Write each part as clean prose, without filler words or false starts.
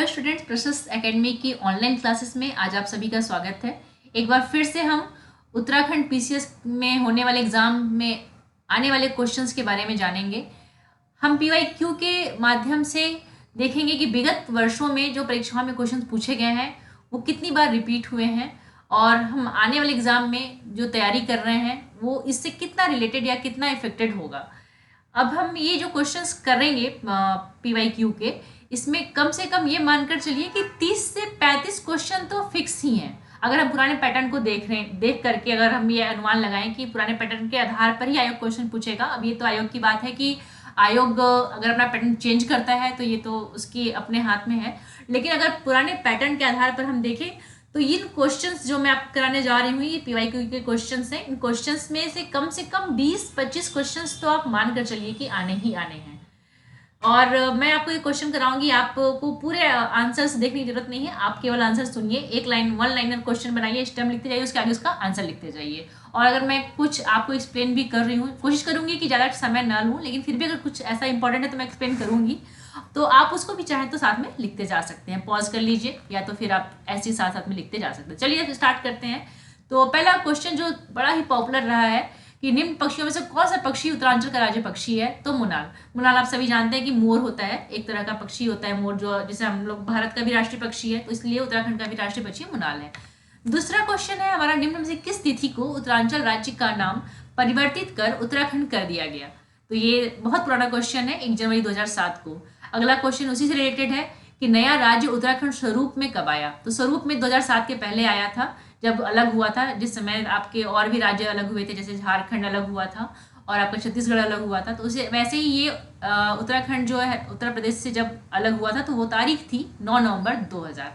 Students, प्रशस्त academy की online classes में आज आप सभी का स्वागत है। एक बार फिर से हम उत्तराखंड पीसीएस में होने वाले एग्जाम में आने वाले क्वेश्चंस के बारे में जानेंगे। हम पीवाईक्यू के माध्यम से देखेंगे कि विगत वर्षों में जो परीक्षाओं में क्वेश्चंस पूछे गए हैं वो कितनी बार रिपीट हुए हैं और हम आने वाले एग्जाम में जो तैयारी कर रहे हैं वो इससे कितना रिलेटेड या कितना इफेक्टेड होगा। अब हम ये जो क्वेश्चंस करेंगे पीवाईक्यू के, इसमें कम से कम ये मानकर चलिए कि 30 से 35 क्वेश्चन तो फिक्स ही हैं। अगर हम पुराने पैटर्न को देख करके अगर हम ये अनुमान लगाएं कि पुराने पैटर्न के आधार पर ही आयोग क्वेश्चन पूछेगा। अब ये तो आयोग की बात है कि आयोग अगर अपना पैटर्न चेंज करता है तो ये तो उसकी अपने हाथ में है, लेकिन अगर पुराने पैटर्न के आधार पर हम देखें तो इन क्वेश्चंस जो मैं आपको कराने जा रही हूँ ये पीवाईक्यू के क्वेश्चंस हैं। इन क्वेश्चंस में से कम 20-25 क्वेश्चंस तो आप मान कर चलिए कि आने ही आने हैं। और मैं आपको ये क्वेश्चन कराऊंगी, आपको पूरे आंसर्स देखने की जरूरत नहीं है, आप केवल आंसर सुनिए। एक लाइन वन लाइनर क्वेश्चन बनाइए, स्टेम लिखते जाइए, उसके आगे उसका आंसर लिखते जाइए। और अगर मैं कुछ आपको एक्सप्लेन भी कर रही हूँ, कोशिश करूंगी कि ज़्यादा समय ना लूँ, लेकिन फिर भी अगर कुछ ऐसा इंपॉर्टेंट है तो मैं एक्सप्लेन करूंगी, तो आप उसको भी चाहें तो साथ में लिखते जा सकते हैं। पॉज कर लीजिए या तो फिर आप ऐसे ही साथ साथ में लिखते जा सकते हैं। चलिए स्टार्ट करते हैं। तो पहला क्वेश्चन जो बड़ा ही पॉपुलर रहा है कि निम्न पक्षियों में से कौन सा पक्षी उत्तरांचल का राज्य पक्षी है, तो मुनाल। मुनाल आप सभी जानते हैं कि मोर होता है, एक तरह का पक्षी होता है मोर, जो जिसे हम लोग भारत का भी राष्ट्रीय पक्षी है, तो इसलिए उत्तराखंड का भी राष्ट्रीय पक्षी मुनाल है। दूसरा क्वेश्चन है हमारा, निम्न में से किस तिथि को उत्तरांचल राज्य का नाम परिवर्तित कर उत्तराखंड कर दिया गया। तो ये बहुत पुराना क्वेश्चन है, 1 जनवरी 2007 को। अगला क्वेश्चन उसी से रिलेटेड है कि नया राज्य उत्तराखंड स्वरूप में कब आया। तो स्वरूप में 2007 के पहले आया था, जब अलग हुआ था, जिस समय आपके और भी राज्य अलग हुए थे, जैसे झारखंड अलग हुआ था और आपका छत्तीसगढ़ अलग हुआ था। तो उसे वैसे ही ये उत्तराखंड जो है उत्तर प्रदेश से जब अलग हुआ था, तो वो तारीख थी 9 नवंबर 2000।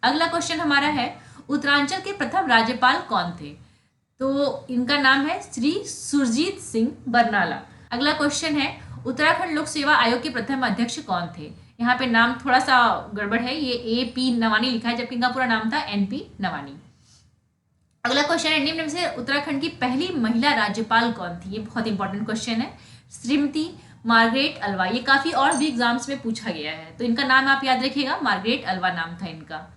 अगला क्वेश्चन हमारा है, उत्तरांचल के प्रथम राज्यपाल कौन थे। तो इनका नाम है श्री सुरजीत सिंह बरनाला। अगला क्वेश्चन है, उत्तराखंड लोक सेवा आयोग के प्रथम अध्यक्ष कौन थे। यहाँ पे नाम थोड़ा सा गड़बड़ है, ये AP नवानी लिखा है, जबकि इनका पूरा नाम था NP नवानी। अगला क्वेश्चन है, निम्न में से उत्तराखंड की पहली महिला राज्यपाल कौन थी। ये बहुत इंपॉर्टेंट क्वेश्चन है, श्रीमती मार्गरेट अल्वा। ये काफी और भी एग्जाम्स में पूछा गया है, तो इनका नाम आप याद रखिएगा, मार्गरेट अल्वा नाम था इनका।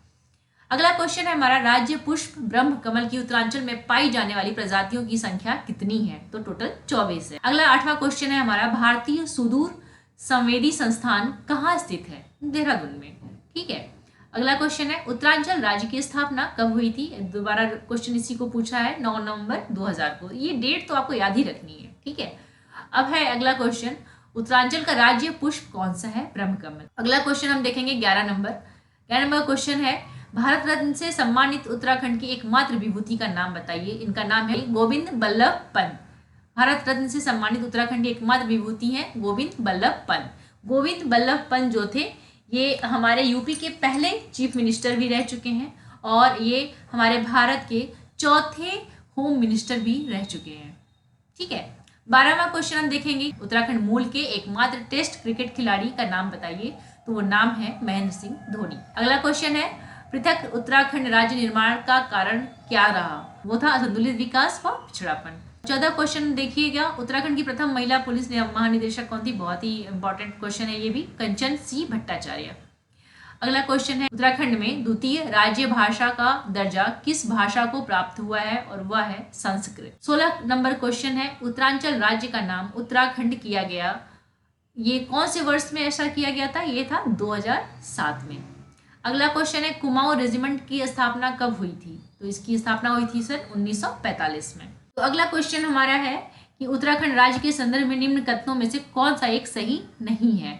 अगला क्वेश्चन है हमारा, राज्य पुष्प ब्रह्म कमल की उत्तरांचल में पाई जाने वाली प्रजातियों की संख्या कितनी है। तो टोटल 24 है। अगला 8वां क्वेश्चन है हमारा, भारतीय सुदूर संवेदी संस्थान कहाँ स्थित है। देहरादून में, ठीक है। अगला क्वेश्चन है, उत्तरांचल राज्य की स्थापना कब हुई थी। दोबारा क्वेश्चन इसी को पूछा है, 9 नवंबर 2000 को। ये डेट तो आपको याद ही रखनी है, ठीक है। अब है अगला क्वेश्चन, उत्तरांचल का राज्य पुष्प कौन सा है। ब्रह्म कमल। अगला क्वेश्चन हम देखेंगे 11 नंबर क्वेश्चन है, भारत रत्न से सम्मानित उत्तराखंड की एकमात्र विभूति का नाम बताइए। इनका नाम है गोविंद बल्लभ पंत। भारत रत्न से सम्मानित उत्तराखंड की एकमात्र विभूति है गोविंद बल्लभ पंत। गोविंद बल्लभ पंत जो थे, ये हमारे यूपी के पहले चीफ मिनिस्टर भी रह चुके हैं और ये हमारे भारत के चौथे होम मिनिस्टर भी रह चुके हैं, ठीक है। 12वां क्वेश्चन हम देखेंगे, उत्तराखंड मूल के एकमात्र टेस्ट क्रिकेट खिलाड़ी का नाम बताइए। तो वो नाम है महेंद्र सिंह धोनी। अगला क्वेश्चन है, पृथक उत्तराखंड राज्य निर्माण का कारण क्या रहा। वो था असंतुलित विकास व पिछड़ापन। 14 क्वेश्चन देखिएगा, उत्तराखंड की प्रथम महिला पुलिस महानिदेशक कौन थी। बहुत ही इंपॉर्टेंट क्वेश्चन है ये भी, कंचन C भट्टाचार्य। अगला क्वेश्चन है, उत्तराखंड में द्वितीय राज्य भाषा का दर्जा किस भाषा को प्राप्त हुआ है, और वह है संस्कृत। 16 नंबर क्वेश्चन है, उत्तरांचल राज्य का नाम उत्तराखंड किया गया, ये कौन से वर्ष में ऐसा किया गया था। ये था 2007 में। अगला क्वेश्चन है, कुमाऊं रेजिमेंट की स्थापना कब हुई थी। तो इसकी स्थापना हुई थी सन 1945 में। तो अगला क्वेश्चन हमारा है कि उत्तराखंड राज्य के संदर्भ में निम्न कथनों में से कौन सा एक सही नहीं है।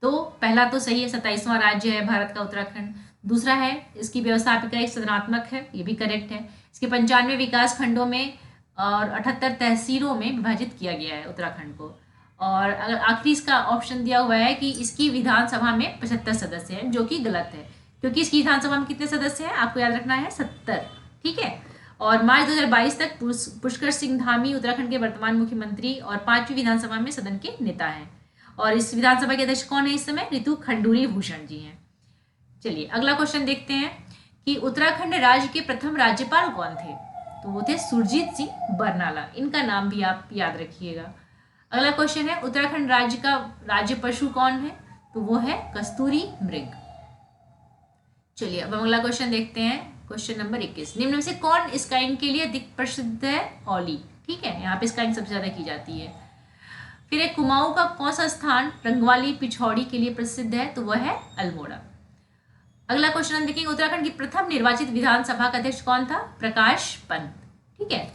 तो पहला तो सही है, 27वां राज्य है भारत का उत्तराखंड। दूसरा है, इसकी व्यवस्थापिका एक सदनात्मक है, ये भी करेक्ट है। इसके 95 विकास खंडों में और 78 तहसीलों में विभाजित किया गया है उत्तराखंड को। और अगर आखिरी इसका ऑप्शन दिया हुआ है कि इसकी विधानसभा में 75 सदस्य हैं, जो कि गलत है, क्योंकि इसकी विधानसभा में कितने सदस्य हैं आपको याद रखना है, 70, ठीक है। और मार्च 2022 तक पुष्कर सिंह धामी उत्तराखंड के वर्तमान मुख्यमंत्री और 5वीं विधानसभा में सदन के नेता हैं। और इस विधानसभा के अध्यक्ष कौन है इस समय, ऋतु खंडूरी भूषण जी हैं। चलिए अगला क्वेश्चन देखते हैं कि उत्तराखंड राज्य के प्रथम राज्यपाल कौन थे। तो वो थे सुरजीत सिंह बरनाला। इनका नाम भी आप याद रखिएगा। अगला क्वेश्चन है, उत्तराखंड राज्य का राज्य पशु कौन है। तो वो है कस्तूरी मृग। चलिए अब हम अगला क्वेश्चन देखते हैं। क्वेश्चन नंबर 21, निम्न में से कौन स्काइंग के लिए अधिक प्रसिद्ध है? ओली। ठीक है, यहाँ पे स्काइंग सबसे ज्यादा की जाती है। फिर एक कुमाऊं का कौन सा स्थान रंगवाली पिछौड़ी के लिए प्रसिद्ध है? तो वह है अल्मोड़ा। अगला क्वेश्चन हम देखेंगे, उत्तराखंड की प्रथम निर्वाचित विधानसभा का अध्यक्ष कौन था? प्रकाश पंत। ठीक है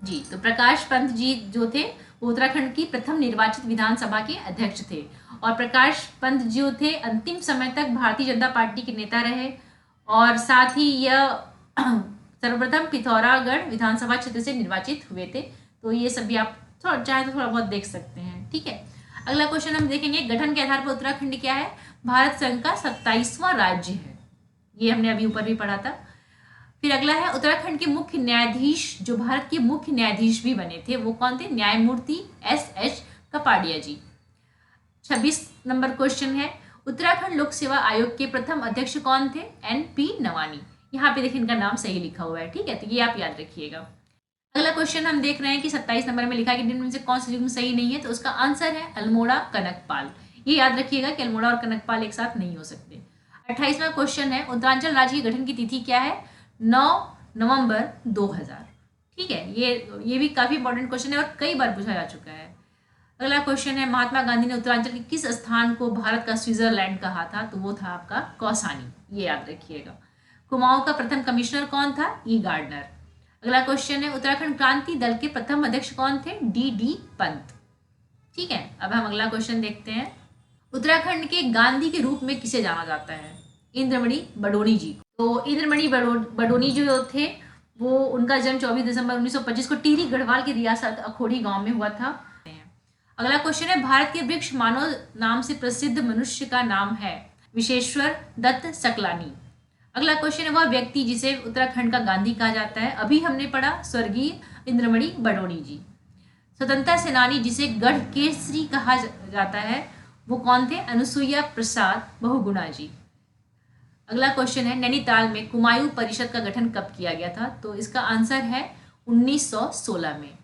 जी, तो प्रकाश पंत जी जो थे वो उत्तराखंड की प्रथम निर्वाचित विधानसभा के अध्यक्ष थे। और प्रकाश पंत जो थे अंतिम समय तक भारतीय जनता पार्टी के नेता रहे और साथ ही यह सर्वप्रथम पिथौरागढ़ विधानसभा क्षेत्र से निर्वाचित हुए थे। तो ये सब भी आप थोड़ा चाहे तो थोड़ा बहुत देख सकते हैं। ठीक है, अगला क्वेश्चन हम देखेंगे, गठन के आधार पर उत्तराखंड क्या है? भारत संघ का 27वां राज्य है। ये हमने अभी ऊपर भी पढ़ा था। फिर अगला है, उत्तराखंड के मुख्य न्यायाधीश जो भारत के मुख्य न्यायाधीश भी बने थे वो कौन थे? न्यायमूर्ति एस कपाडिया जी। 26 नंबर क्वेश्चन है, उत्तराखंड लोक सेवा आयोग के प्रथम अध्यक्ष कौन थे? NP नवानी। यहाँ पे देखिए इनका नाम सही लिखा हुआ है। ठीक है, तो ये आप याद रखिएगा। अगला क्वेश्चन हम देख रहे हैं कि 27 नंबर में लिखा है कि निम्न में से कौन सा युग्म सही नहीं है? तो उसका आंसर है अल्मोड़ा कनकपाल। ये याद रखिएगा कि अल्मोड़ा और कनकपाल एक साथ नहीं हो सकते। 28वां क्वेश्चन है, उत्तरांचल राज्य के गठन की तिथि क्या है? 9 नवंबर 2000। ठीक है, ये भी काफी इंपॉर्टेंट क्वेश्चन है और कई बार पूछा जा चुका है। अगला क्वेश्चन है, महात्मा गांधी ने उत्तरांचल के किस स्थान को भारत का स्विट्जरलैंड कहा था? तो वो था आपका कौसानी। ये याद रखिएगा। कुमाऊं का प्रथम कमिश्नर कौन था? ई गार्डनर। अगला क्वेश्चन है, उत्तराखंड क्रांति दल के प्रथम अध्यक्ष कौन थे? DD पंत। ठीक है, अब हम अगला क्वेश्चन देखते हैं, उत्तराखंड के गांधी के रूप में किसे जाना जाता है? इंद्रमणि बडोनी जी। तो इंद्रमणि बडोनी जो थे वो उनका जन्म 24 दिसंबर 1925 को टिहरी गढ़वाल की रियासत अखोड़ी गांव में हुआ था। अगला क्वेश्चन है, भारत के वृक्ष मानव नाम से प्रसिद्ध मनुष्य का नाम है? विशेश्वर दत्त सकलानी। अगला क्वेश्चन है, वह व्यक्ति जिसे उत्तराखंड का गांधी कहा जाता है? अभी हमने पढ़ा स्वर्गीय इंद्रमणि बडोनी जी। स्वतंत्रता सेनानी जिसे गढ़ केसरी कहा जाता है वो कौन थे? अनुसुईया प्रसाद बहुगुणा जी। अगला क्वेश्चन है, नैनीताल में कुमायूं परिषद का गठन कब किया गया था? तो इसका आंसर है 1916 में।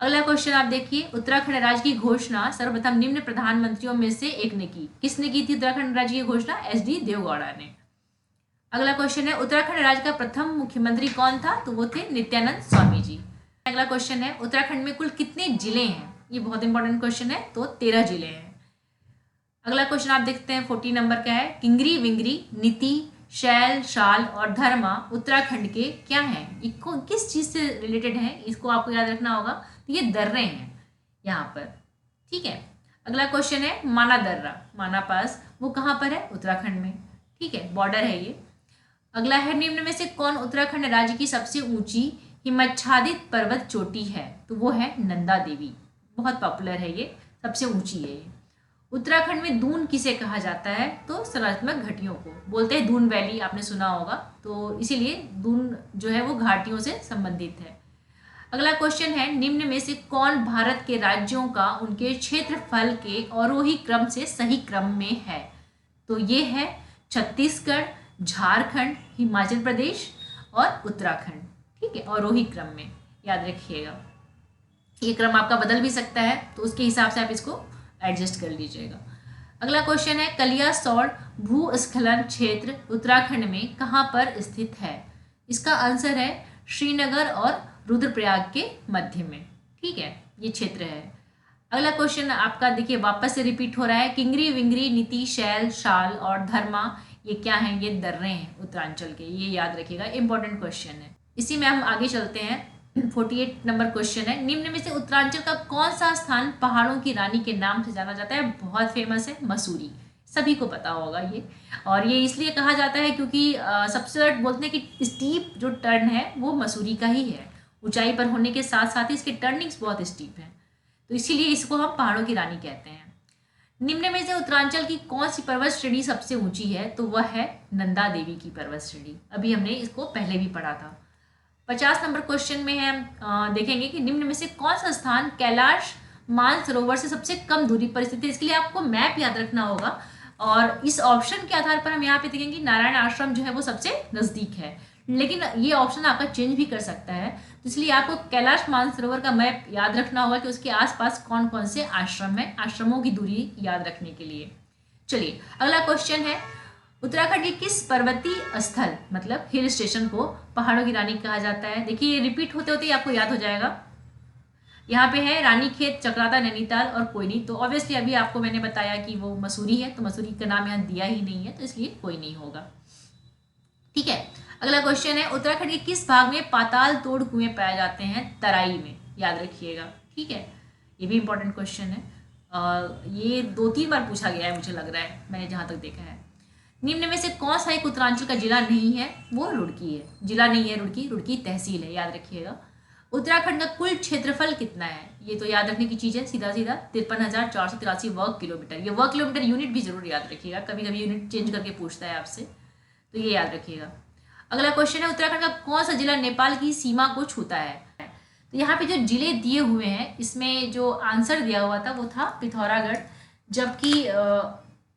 अगला क्वेश्चन आप देखिए, उत्तराखंड राज्य की घोषणा सर्वप्रथम निम्न प्रधानमंत्रियों में से एक ने की? किसने की थी उत्तराखंड राज्य की घोषणा? SD देवगौड़ा ने। अगला क्वेश्चन है, उत्तराखंड राज्य का प्रथम मुख्यमंत्री कौन था? तो वो थे नित्यानंद स्वामी जी। अगला क्वेश्चन है, उत्तराखंड में कुल कितने जिले हैं? ये बहुत इंपॉर्टेंट क्वेश्चन है। तो 13 जिले हैं। अगला क्वेश्चन आप देखते हैं 40 नंबर का है, किंगरी विंगरी नीति शैल शाल और धर्मा उत्तराखंड के क्या हैं? इनको किस चीज से रिलेटेड है? इसको आपको याद रखना होगा। तो ये दर्रे हैं यहाँ पर। ठीक है, अगला क्वेश्चन है, माना दर्रा माना पास वो कहाँ पर है? उत्तराखंड में। ठीक है, बॉर्डर है ये। अगला है, निम्न में से कौन उत्तराखंड राज्य की सबसे ऊंची हिमच्छादित पर्वत चोटी है? तो वो है नंदा देवी। बहुत पॉपुलर है ये, सबसे ऊंची है ये। उत्तराखंड में दून किसे कहा जाता है? तो संरचनात्मक घाटियों को बोलते हैं दून वैली, आपने सुना होगा। तो इसीलिए दून जो है वो घाटियों से संबंधित है। अगला क्वेश्चन है, निम्न में से कौन भारत के राज्यों का उनके क्षेत्रफल के आरोही क्रम से सही क्रम में है? तो ये है छत्तीसगढ़, झारखंड, हिमाचल प्रदेश और उत्तराखंड। ठीक है, आरोही क्रम में याद रखिएगा। ये क्रम आपका बदल भी सकता है, तो उसके हिसाब से आप इसको एडजस्ट कर लीजिएगा। अगला क्वेश्चन है, कलियासोड़ भूस्खलन क्षेत्र उत्तराखंड में कहाँ पर स्थित है? इसका आंसर है श्रीनगर और रुद्रप्रयाग के मध्य में। ठीक है, ये क्षेत्र है। अगला क्वेश्चन आपका देखिए वापस से रिपीट हो रहा है, किंगरी विंगरी नीति शैल शाल और धर्मा ये क्या है? ये दर्रे हैं उत्तरांचल के। ये याद रखिएगा, इंपॉर्टेंट क्वेश्चन है। इसी में हम आगे चलते हैं। 48 नंबर क्वेश्चन है, निम्न में से उत्तरांचल का कौन सा स्थान पहाड़ों की रानी के नाम से जाना जाता है? बहुत फेमस है, मसूरी। सभी को पता होगा ये। और ये इसलिए कहा जाता है क्योंकि सबसे बोलते हैं कि स्टीप जो टर्न है वो मसूरी का ही है। ऊंचाई पर होने के साथ साथ ही इसके टर्निंग्स बहुत स्टीप हैं, तो इसीलिए इसको हम पहाड़ों की रानी कहते हैं। निम्न में से उत्तरांचल की कौन सी पर्वत श्रेणी सबसे ऊंची है? तो वह है नंदा देवी की पर्वत श्रेणी। अभी हमने इसको पहले भी पढ़ा था। 50 नंबर क्वेश्चन में हम देखेंगे कि निम्न में से कौन सा स्थान कैलाश मानसरोवर से सबसे कम दूरी पर स्थित है? इसके लिए आपको मैप याद रखना होगा और इस ऑप्शन के आधार पर हम यहाँ पे देखेंगे नारायण आश्रम जो है वो सबसे नजदीक है, लेकिन ये ऑप्शन आपका चेंज भी कर सकता है। तो इसलिए आपको कैलाश मानसरोवर का मैप याद रखना होगा कि उसके आसपास कौन कौन से आश्रम है, आश्रमों की दूरी याद रखने के लिए। चलिए अगला क्वेश्चन है, उत्तराखंड के किस पर्वतीय स्थल मतलब हिल स्टेशन को पहाड़ों की रानी कहा जाता है? देखिए ये रिपीट होते होते ही आपको याद हो जाएगा। यहाँ पे है रानीखेत, चक्राता, नैनीताल और कोयनी। तो ऑब्वियसली अभी आपको मैंने बताया कि वो मसूरी है, तो मसूरी का नाम यहाँ दिया ही नहीं है, तो इसलिए कोयनी होगा। ठीक है, अगला क्वेश्चन है उत्तराखंड के किस भाग में पाताल तोड़ कुएं पाए जाते हैं? तराई में, याद रखिएगा। ठीक है, ये भी इंपॉर्टेंट क्वेश्चन है। ये 2-3 बार पूछा गया है मुझे लग रहा है, मैंने जहाँ तक देखा है। निम्न में से कौन सा एक उत्तरांचल का जिला नहीं है? वो रुड़की है। जिला नहीं है रुड़की, रुड़की तहसील है, याद रखिएगा। उत्तराखंड का कुल क्षेत्रफल कितना है? ये तो याद रखने की चीज़ है, सीधा सीधा 53,483 वर्ग किलोमीटर। ये वर्ग किलोमीटर यूनिट भी जरूर याद रखिएगा, कभी कभी यूनिट चेंज करके पूछता है आपसे, तो ये याद रखिएगा। अगला क्वेश्चन है उत्तराखंड का कौन सा जिला नेपाल की सीमा को छूता है? तो यहाँ पे जो जिले दिए हुए हैं इसमें जो आंसर दिया हुआ था वो था पिथौरागढ़, जबकि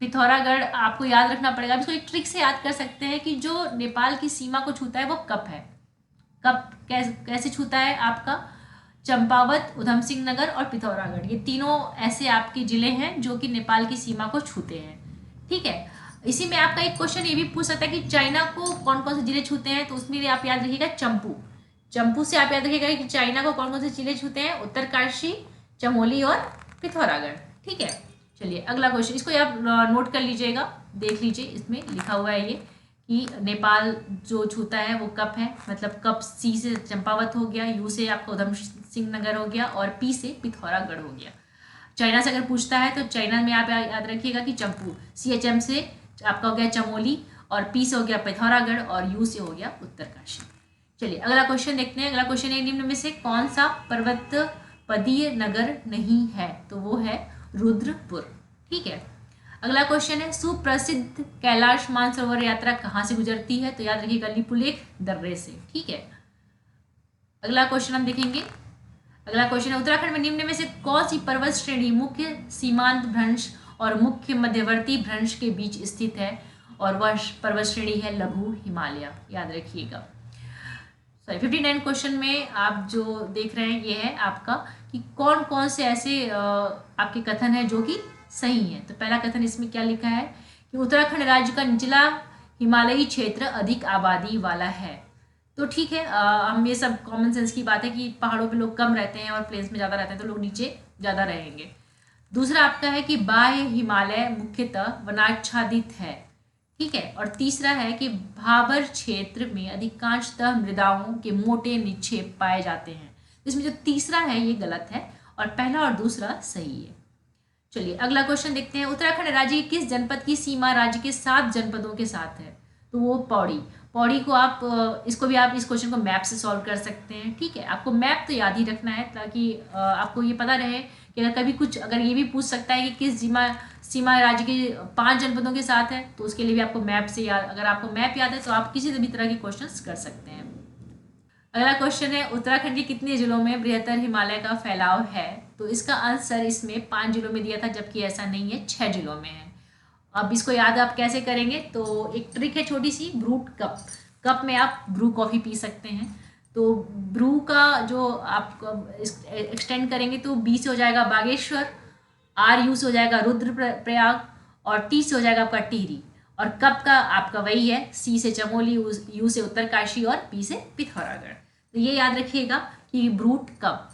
पिथौरागढ़ आपको याद रखना पड़ेगा। इसको एक ट्रिक से याद कर सकते हैं कि जो नेपाल की सीमा को छूता है वो कप है। कप कैसे छूता है? आपका चंपावत, उधम सिंह नगर और पिथौरागढ़, ये तीनों ऐसे आपके जिले हैं जो कि नेपाल की सीमा को छूते हैं। ठीक है, इसी में आपका एक क्वेश्चन ये भी पूछ सकता है कि चाइना को कौन कौन से जिले छूते हैं, तो उसमें आप याद रखिएगा चंपू। चंपू से आप याद रखिएगा कि चाइना को कौन कौन से जिले छूते हैं, उत्तरकाशी, चमोली और पिथौरागढ़। ठीक है, चलिए अगला क्वेश्चन, इसको आप नोट कर लीजिएगा, देख लीजिए, इसमें लिखा हुआ है ये कि नेपाल जो छूता है वो कप है, मतलब कप सी से चंपावत हो गया, यू से आपका उधम सिंह नगर हो गया और पी से पिथौरागढ़ हो गया। चाइना से अगर पूछता है तो चाइना में आप याद रखिएगा कि चंपू, CHM से आपका हो गया चमोली और पी से हो गया पिथौरागढ़ और यू से हो गया उत्तरकाशी। चलिए अगला क्वेश्चन देखते हैं। अगला क्वेश्चन है निम्न में से कौन सा पर्वत पदीय नगर नहीं है? तो वो है रुद्रपुर। ठीक है, अगला क्वेश्चन है सुप्रसिद्ध कैलाश मानसरोवर यात्रा कहाँ से गुजरती है? तो याद रखिएगा लिपुलेख दर्रे से। ठीक है, अगला क्वेश्चन हम देखेंगे। अगला क्वेश्चन है उत्तराखंड में निम्न में से कौन सी पर्वत श्रेणी मुख्य सीमांत भ्रंश और मुख्य मध्यवर्ती भ्रंश के बीच स्थित है? और वह पर्वत श्रेणी है लघु हिमालय, याद रखिएगा। 59 क्वेश्चन में आप जो देख रहे हैं ये है आपका कि कौन कौन से ऐसे आपके कथन है जो कि सही है। तो पहला कथन इसमें क्या लिखा है कि उत्तराखंड राज्य का निचला हिमालयी क्षेत्र अधिक आबादी वाला है। तो ठीक है, हम ये सब कॉमन सेंस की बात है कि पहाड़ों पे लोग कम रहते हैं और प्लेन्स में ज़्यादा रहते हैं, तो लोग नीचे ज़्यादा रहेंगे। दूसरा आपका है कि बाह्य हिमालय मुख्यतः वनाच्छादित है। ठीक है, और तीसरा है कि भाबर क्षेत्र में अधिकांशतः मृदाओं के मोटे निक्षेप पाए जाते हैं। इसमें जो तीसरा है ये गलत है और पहला और दूसरा सही है। चलिए अगला क्वेश्चन देखते हैं। उत्तराखंड राज्य के किस जनपद की सीमा राज्य के 7 जनपदों के साथ है? तो वो पौड़ी। पौड़ी को आप इसको भी आप इस क्वेश्चन को मैप से सॉल्व कर सकते हैं। ठीक है, आपको मैप तो याद ही रखना है ताकि आपको ये पता रहे कि अगर कभी कुछ अगर ये भी पूछ सकता है कि किस सीमा राज्य के 5 जनपदों के साथ है, तो उसके लिए भी आपको मैप से याद, अगर आपको मैप याद है तो आप किसी भी तरह के क्वेश्चन कर सकते हैं। अगला क्वेश्चन है उत्तराखंड के कितने जिलों में बृहत्तर हिमालय का फैलाव है? तो इसका आंसर इसमें 5 जिलों में दिया था, जबकि ऐसा नहीं है, 6 जिलों में है। अब इसको याद आप कैसे करेंगे? तो एक ट्रिक है छोटी सी, ब्रूट कप। कप में आप ब्रू कॉफ़ी पी सकते हैं। तो ब्रू का जो आप एक्सटेंड करेंगे तो बी से हो जाएगा बागेश्वर, RU से हो जाएगा रुद्रप्रयाग और T से हो जाएगा आपका टिहरी, और कप का आपका वही है, C से चमोली, U से उत्तरकाशी और P से पिथौरागढ़। तो ये याद रखिएगा कि ब्रूट कप,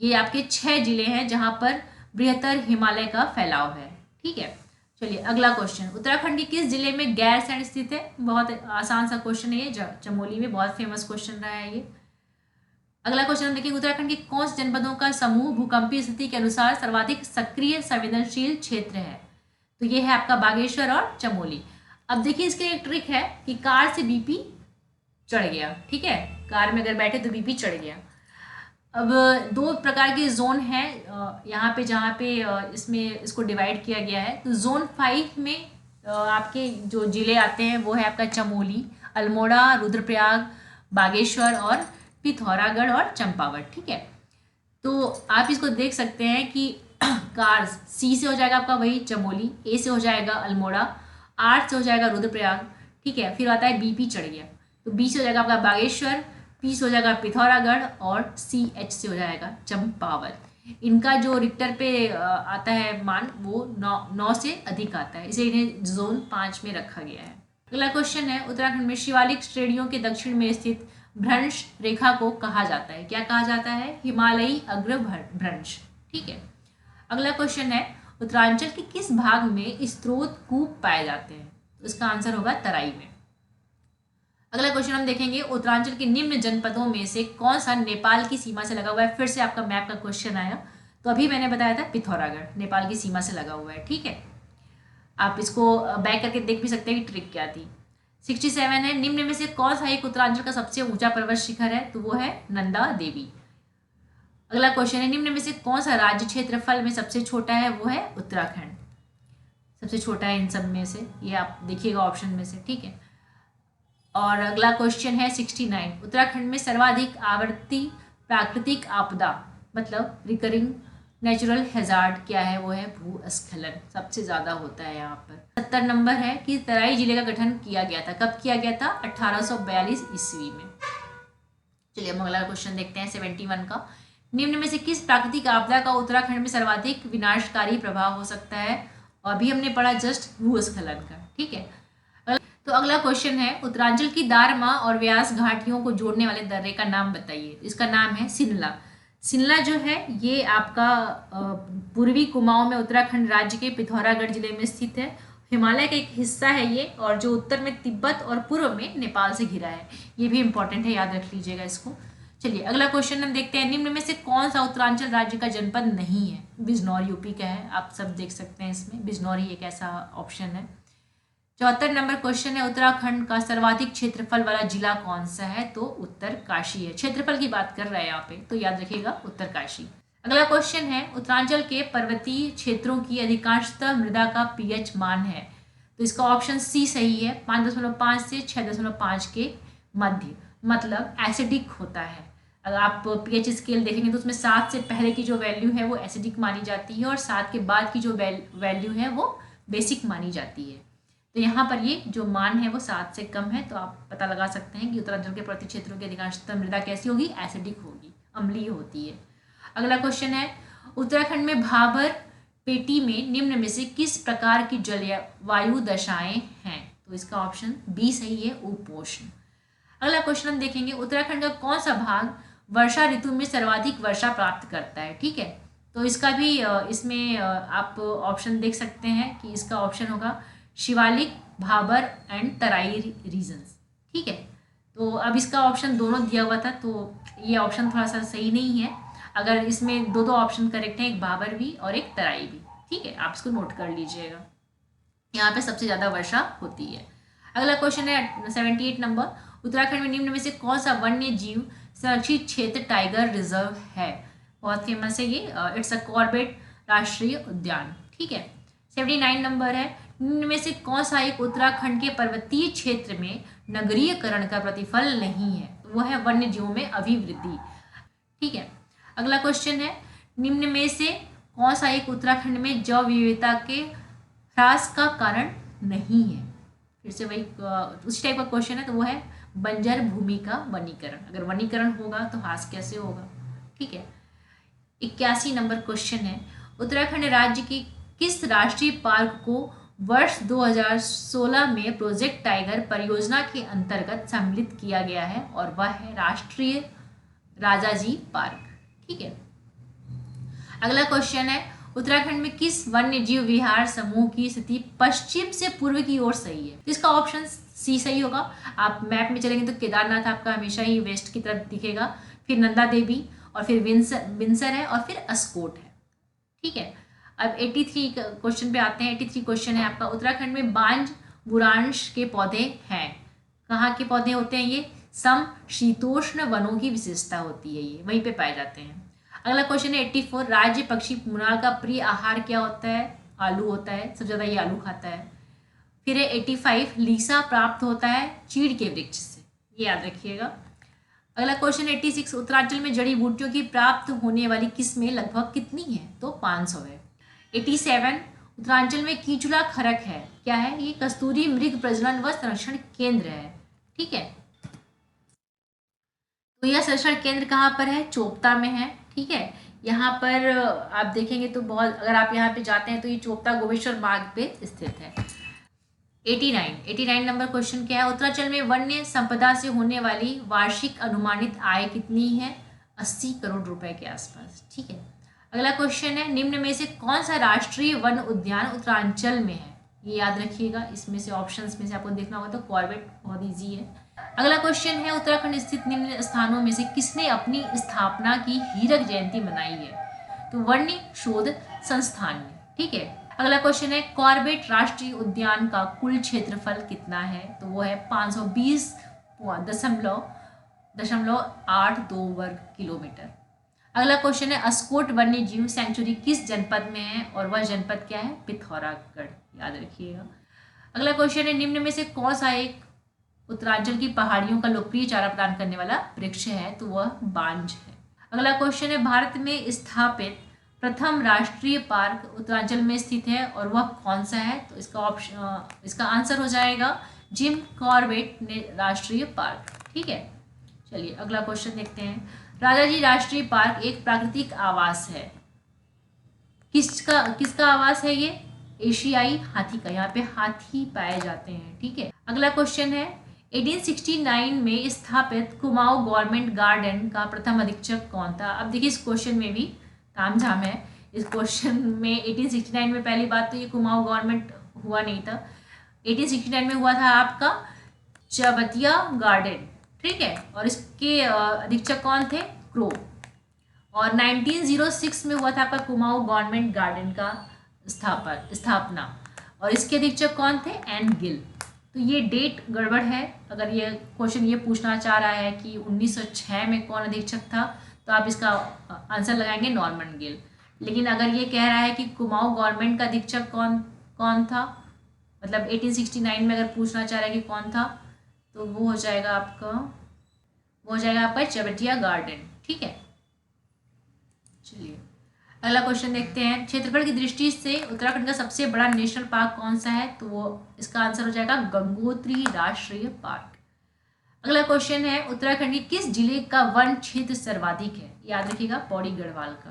ये आपके 6 जिले हैं जहाँ पर बृहत्तर हिमालय का फैलाव है। ठीक है, चलिए अगला क्वेश्चन। उत्तराखंड के किस जिले में गैरसैंण स्थित है? बहुत आसान सा क्वेश्चन है ये, चमोली में, बहुत फेमस क्वेश्चन रहा है ये। अगला क्वेश्चन हम देखिए उत्तराखंड के कौन से जनपदों का समूह भूकंपीय स्थिति के अनुसार सर्वाधिक सक्रिय संवेदनशील क्षेत्र है? तो ये है आपका बागेश्वर और चमोली। अब देखिए इसके एक ट्रिक है कि कार से BP चढ़ गया। ठीक है, कार में अगर बैठे तो BP चढ़ गया। अब 2 प्रकार के जोन हैं यहाँ पे, जहाँ पे इसमें इसको डिवाइड किया गया है। तो जोन 5 में आपके जो जिले आते हैं वो है आपका चमोली, अल्मोड़ा, रुद्रप्रयाग, बागेश्वर और पिथौरागढ़ और चंपावत। ठीक है, तो आप इसको देख सकते हैं कि कार C से हो जाएगा आपका वही चमोली, A से हो जाएगा अल्मोड़ा, R से हो जाएगा रुद्रप्रयाग। ठीक है, फिर आता है BP चढ़ गया, तो B से हो जाएगा आपका बागेश्वर, P से हो जाएगा पिथौरागढ़ और CH से हो जाएगा चंपावत। इनका जो रिक्टर पे आता है मान वो 9 से अधिक आता है, इसे इन्हें जोन 5 में रखा गया है। अगला क्वेश्चन है, उत्तराखंड में शिवालिक श्रेणियों के दक्षिण में स्थित भ्रंश रेखा को कहा जाता है, क्या कहा जाता है? हिमालयी अग्र भ्रंश। ठीक है। अगला क्वेश्चन है, उत्तरांचल के किस भाग में स्रोत कूप पाए जाते हैं? तो इसका आंसर होगा तराई में। अगला क्वेश्चन हम देखेंगे, उत्तरांचल के निम्न जनपदों में से कौन सा नेपाल की सीमा से लगा हुआ है? फिर से आपका मैप का क्वेश्चन आया। तो अभी मैंने बताया था पिथौरागढ़ नेपाल की सीमा से लगा हुआ है। ठीक है, आप इसको बैक करके देख भी सकते हैं कि ट्रिक क्या थी। 67 है, निम्न में से कौन सा एक उत्तरांचल का सबसे ऊंचा पर्वत शिखर है? तो वो है नंदा देवी। अगला क्वेश्चन है, निम्न में से कौन सा राज्य क्षेत्रफल में सबसे छोटा है? वो है उत्तराखंड, सबसे छोटा है इन सब में से, ये आप देखिएगा ऑप्शन में से। ठीक है। और अगला क्वेश्चन है 69, उत्तराखंड में सर्वाधिक आवर्ती प्राकृतिक आपदा मतलब रिकरिंग नेचुरल हैजार्ड क्या है? वो है भूस्खलन, सबसे ज्यादा होता है यहाँ पर। 70 नंबर है कि तराई जिले का गठन किया गया था, कब किया गया था? 1842 ईस्वी में। चलिए हम अगला क्वेश्चन देखते हैं 71 का, निम्न में से किस प्राकृतिक आपदा का उत्तराखंड में सर्वाधिक विनाशकारी प्रभाव हो सकता है? और अभी हमने पढ़ा जस्ट भूस्खलन का। ठीक है। तो अगला क्वेश्चन है, उत्तरांचल की दारमा और व्यास घाटियों को जोड़ने वाले दर्रे का नाम बताइए। इसका नाम है सिनला। सिनला जो है ये आपका पूर्वी कुमाऊं में उत्तराखंड राज्य के पिथौरागढ़ जिले में स्थित है। हिमालय का एक हिस्सा है ये, और जो उत्तर में तिब्बत और पूर्व में नेपाल से घिरा है। ये भी इंपॉर्टेंट है, याद रख लीजिएगा इसको। चलिए अगला क्वेश्चन हम देखते हैं, निम्न में से कौन सा उत्तरांचल राज्य का जनपद नहीं है? बिजनौर यूपी का है, आप सब देख सकते हैं इसमें बिजनौर ही एक ऐसा ऑप्शन है। 74 नंबर क्वेश्चन है, उत्तराखंड का सर्वाधिक क्षेत्रफल वाला जिला कौन सा है? तो उत्तरकाशी है। क्षेत्रफल की बात कर रहे हैं यहाँ पे, तो याद रखिएगा उत्तरकाशी। अगला क्वेश्चन है, उत्तरांचल के पर्वतीय क्षेत्रों की अधिकांशतः मृदा का पीएच मान है? तो इसका ऑप्शन सी सही है, 5.5 से 6.5 के मध्य, मतलब एसिडिक होता है। अगर आप पीएच स्केल देखेंगे तो उसमें 7 से पहले की जो वैल्यू है वो एसिडिक मानी जाती है, और 7 के बाद की जो वैल्यू है वो बेसिक मानी जाती है। तो यहाँ पर ये जो मान है वो 7 से कम है, तो आप पता लगा सकते हैं कि उत्तरांचल के पर्वतीय क्षेत्रों की अधिकांशतः मृदा कैसी होगी? एसिडिक होगी, अम्लीय होती है। अगला क्वेश्चन है, उत्तराखंड में भाबर पेटी में निम्न में से किस प्रकार की जलवायु दशाएं हैं? तो इसका ऑप्शन बी सही है, उपोष्ण। अगला क्वेश्चन हम देखेंगे, उत्तराखंड का कौन सा भाग वर्षा ऋतु में सर्वाधिक वर्षा प्राप्त करता है? ठीक है, तो इसका भी इसमें आप ऑप्शन देख सकते हैं कि इसका ऑप्शन होगा शिवालिक, भाबर एंड तराई रीजन्स। ठीक है, तो अब इसका ऑप्शन दोनों दिया हुआ था, तो ये ऑप्शन थोड़ा सा सही नहीं है। अगर इसमें दो ऑप्शन करेक्ट हैं, एक भाबर भी और एक तराई भी। ठीक है, आप इसको नोट कर लीजिएगा, यहाँ पे सबसे ज़्यादा वर्षा होती है। अगला क्वेश्चन है 78 नंबर, उत्तराखंड में निम्न में से कौन सा वन्य जीव संरक्षित क्षेत्र टाइगर रिजर्व है? बहुत फेमस है ये, इट्स अ कॉर्बेट राष्ट्रीय उद्यान। ठीक है। 79 नंबर है, निम्न में से कौन सा एक उत्तराखंड के पर्वतीय क्षेत्र में नगरीयकरण का प्रतिफल नहीं है? तो वो है वन्य जीवों में अभिवृद्धि। ठीक है। अगला क्वेश्चन है, निम्न में से कौन सा एक उत्तराखंड में जैव विविधता के ह्रास का कारण नहीं है? फिर से वही उसी टाइप का क्वेश्चन है, तो वो है बंजर भूमि का वनीकरण। अगर वनीकरण होगा तो ह्रास कैसे होगा? ठीक है। 81 नंबर क्वेश्चन है, उत्तराखंड राज्य की किस राष्ट्रीय पार्क को वर्ष 2016 में प्रोजेक्ट टाइगर परियोजना के अंतर्गत सम्मिलित किया गया है? और वह है राष्ट्रीय राजाजी पार्क। ठीक है। अगला क्वेश्चन है, उत्तराखंड में किस वन्य जीव विहार समूह की स्थिति पश्चिम से पूर्व की ओर सही है? इसका ऑप्शन सी सही होगा। आप मैप में चलेंगे तो केदारनाथ आपका हमेशा ही वेस्ट की तरफ दिखेगा, फिर नंदा देवी, और फिर विंसर है, और फिर अस्कोट है। ठीक है। अब 83 क्वेश्चन पे आते हैं। 83 क्वेश्चन है आपका, उत्तराखंड में बांज बुरांश के पौधे हैं? कहाँ के पौधे होते हैं ये? समशीतोष्ण वनों की विशेषता होती है, ये वहीं पे पाए जाते हैं। अगला क्वेश्चन है 84, राज्य पक्षी मुनाल का प्रिय आहार क्या होता है? आलू होता है, सबसे ज़्यादा ये आलू खाता है। फिर है 85, लीसा प्राप्त होता है चीड़ के वृक्ष से, ये याद रखिएगा। अगला क्वेश्चन 86, उत्तरांचल में जड़ी बूटियों की प्राप्त होने वाली किस्में लगभग कितनी है? तो 500 है। 87, उत्तरांचल में कीचुला खरक है, क्या है? ये कस्तूरी मृग प्रजनन व संरक्षण केंद्र है। ठीक है, तो यह संरक्षण केंद्र कहाँ पर है? चोपता में है। ठीक है, यहाँ पर आप देखेंगे तो बहुत, अगर आप यहाँ पे जाते हैं तो ये चोपता गोवेश्वर मार्ग पे स्थित है। 89 नंबर क्वेश्चन क्या है? उत्तरांचल में वन्य संपदा से होने वाली वार्षिक अनुमानित आय कितनी है? 80 करोड़ रुपए के आसपास। ठीक है। अगला क्वेश्चन है, निम्न में से कौन सा राष्ट्रीय वन उद्यान उत्तरांचल में है? ये याद रखिएगा, इसमें से ऑप्शंस में से आपको देखना होगा तो कॉर्बेट बहुत इजी है। अगला क्वेश्चन है, उत्तराखंड स्थित निम्न स्थानों में से किसने अपनी स्थापना की हीरक जयंती मनाई है? तो वन्य शोध संस्थान ने। ठीक है। अगला क्वेश्चन है, कॉर्बेट राष्ट्रीय उद्यान का कुल क्षेत्रफल कितना है? तो वो है 520.82 वर्ग किलोमीटर। अगला क्वेश्चन है, अस्कोट वन्य जीव सेंचुरी किस जनपद में है? और वह जनपद क्या है? पिथौरागढ़, याद रखिएगा। अगला क्वेश्चन है, निम्न में से कौन सा एक उत्तरांचल की पहाड़ियों का लोकप्रिय चारा प्रदान करने वाला वृक्ष है? तो वह बांज है। अगला क्वेश्चन है, भारत में स्थापित प्रथम राष्ट्रीय पार्क उत्तरांचल में स्थित है और वह कौन सा है? तो इसका आंसर हो जाएगा जिम कॉर्बेट राष्ट्रीय पार्क। ठीक है। चलिए अगला क्वेश्चन देखते हैं। राजाजी राष्ट्रीय पार्क एक प्राकृतिक आवास है, किसका आवास है ये? एशियाई हाथी का। यहाँ पे हाथी पाए जाते हैं। ठीक है। अगला क्वेश्चन है, 1869 में स्थापित कुमाऊं गवर्नमेंट गार्डन का प्रथम अधीक्षक कौन था? अब देखिए इस क्वेश्चन में भी तामझाम है। इस क्वेश्चन में 1869 में पहली बात तो ये कुमाऊं गवर्नमेंट हुआ नहीं था। 1869 में हुआ था आपका चबतिया गार्डन। ठीक है। और इसके अधीक्षक कौन थे? क्रो। और 1906 में हुआ था आपका कुमाऊं गवर्नमेंट गार्डन का स्थापना, और इसके अधीक्षक कौन थे? एन गिल। तो ये डेट गड़बड़ है। अगर ये क्वेश्चन ये पूछना चाह रहा है कि 1906 में कौन अधीक्षक था, तो आप इसका आंसर लगाएंगे नॉर्मन गिल। लेकिन अगर ये कह रहा है कि कुमाऊं गवर्नमेंट का अधीक्षक कौन था, मतलब 1869 में अगर पूछना चाह रहा है कि कौन था, तो वो हो जाएगा आपका चबटिया गार्डन। ठीक है। चलिए अगला क्वेश्चन देखते हैं। क्षेत्रफल की दृष्टि से उत्तराखंड का सबसे बड़ा नेशनल पार्क कौन सा है? तो वो इसका आंसर हो जाएगा गंगोत्री राष्ट्रीय पार्क। अगला क्वेश्चन है, उत्तराखंड के किस जिले का वन क्षेत्र सर्वाधिक है? याद रखिएगा, पौड़ी गढ़वाल का।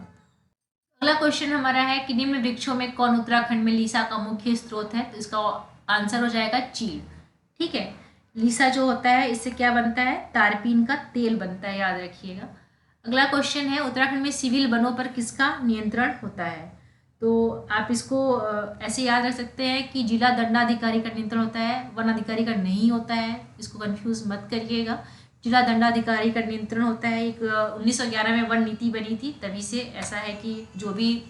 अगला क्वेश्चन हमारा है कि निम्न वृक्षों में कौन उत्तराखंड में लीसा का मुख्य स्रोत है? तो इसका आंसर हो जाएगा चीड़। ठीक है। लीसा जो होता है इससे क्या बनता है? तारपीन का तेल बनता है, याद रखिएगा। अगला क्वेश्चन है, उत्तराखंड में सिविल वनों पर किसका नियंत्रण होता है? तो आप इसको ऐसे याद रख सकते हैं कि जिला दंडाधिकारी का नियंत्रण होता है, वन अधिकारी का नहीं होता है। इसको कंफ्यूज मत करिएगा। जिला दंडाधिकारी का नियंत्रण होता है। एक 1911 में वन नीति बनी थी, तभी से ऐसा है कि जो भी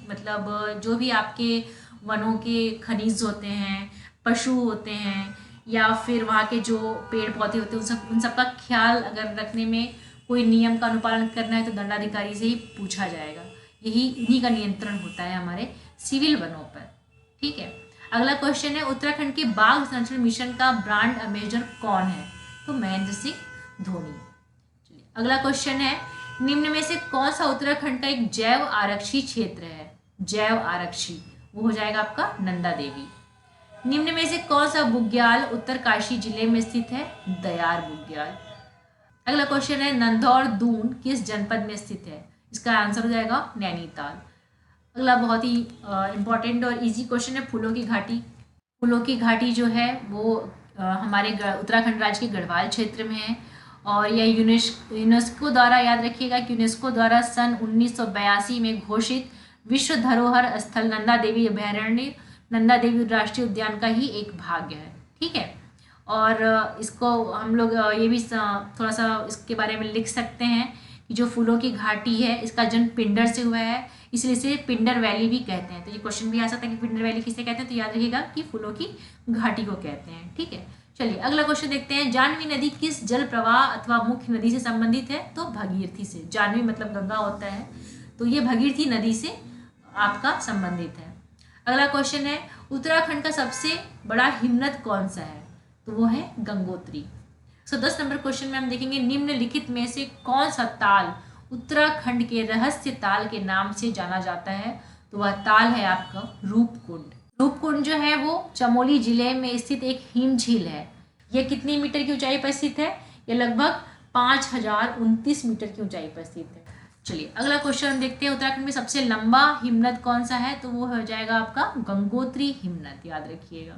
आपके वनों के खनिज होते हैं, पशु होते हैं, या फिर वहाँ के जो पेड़ पौधे होते हैं, उन सब का ख्याल अगर रखने में कोई नियम का अनुपालन करना है तो दंडाधिकारी से ही पूछा जाएगा। इन्हीं का नियंत्रण होता है हमारे सिविल वनों पर। ठीक है। अगला क्वेश्चन है, उत्तराखंड के बाघ संरक्षण मिशन का ब्रांड एम्बेसडर कौन है? तो महेंद्र सिंह धोनी। चलिए अगला क्वेश्चन है, निम्न में से कौन सा उत्तराखंड का एक जैव आरक्षी क्षेत्र है? जैव आरक्षी वो हो जाएगा आपका नंदा देवी। निम्न में से कौन सा बुग्याल उत्तरकाशी जिले में स्थित है? दयार बुग्याल। अगला क्वेश्चन है, नंदौर दून किस जनपद में स्थित है? इसका आंसर हो जाएगा नैनीताल। अगला बहुत ही इंपॉर्टेंट और इजी क्वेश्चन है, फूलों की घाटी। फूलों की घाटी जो है वो हमारे उत्तराखंड राज्य के गढ़वाल क्षेत्र में है, और यह यूनेस्को द्वारा, याद रखिएगा कि यूनेस्को द्वारा सन 1982 में घोषित विश्व धरोहर स्थल नंदा देवी अभयारण्य, नंदा देवी राष्ट्रीय उद्यान का ही एक भाग है। ठीक है। और इसको हम लोग ये भी थोड़ा सा इसके बारे में लिख सकते हैं कि जो फूलों की घाटी है इसका जन्म पिंडर से हुआ है, इसलिए इसे पिंडर वैली भी कहते हैं। तो ये क्वेश्चन भी आ सकता है कि पिंडर वैली किसे कहते हैं, तो याद रखिएगा कि फूलों की घाटी को कहते हैं। ठीक है। चलिए अगला क्वेश्चन देखते हैं, जानवी नदी किस जल प्रवाह अथवा मुख्य नदी से संबंधित है? तो भगीरथी से। जानवी मतलब गंगा होता है, तो ये भगीरथी नदी से आपका संबंधित है। अगला क्वेश्चन है, उत्तराखंड का सबसे बड़ा हिमनद कौन सा है? तो वो है गंगोत्री। 10 नंबर क्वेश्चन में हम देखेंगे, निम्नलिखित में से कौन सा ताल उत्तराखंड के रहस्य ताल के नाम से जाना जाता है? तो वह ताल है आपका रूपकुंड। रूपकुंड जो है वो चमोली जिले में स्थित एक हिम झील है। यह कितनी मीटर की ऊंचाई पर स्थित है? यह लगभग 5029 मीटर की ऊंचाई पर स्थित है। चलिए अगला क्वेश्चन हम देखते हैं, उत्तराखंड में सबसे लंबा हिमनद कौन सा है? तो वो हो जाएगा आपका गंगोत्री हिमनद, याद रखिएगा।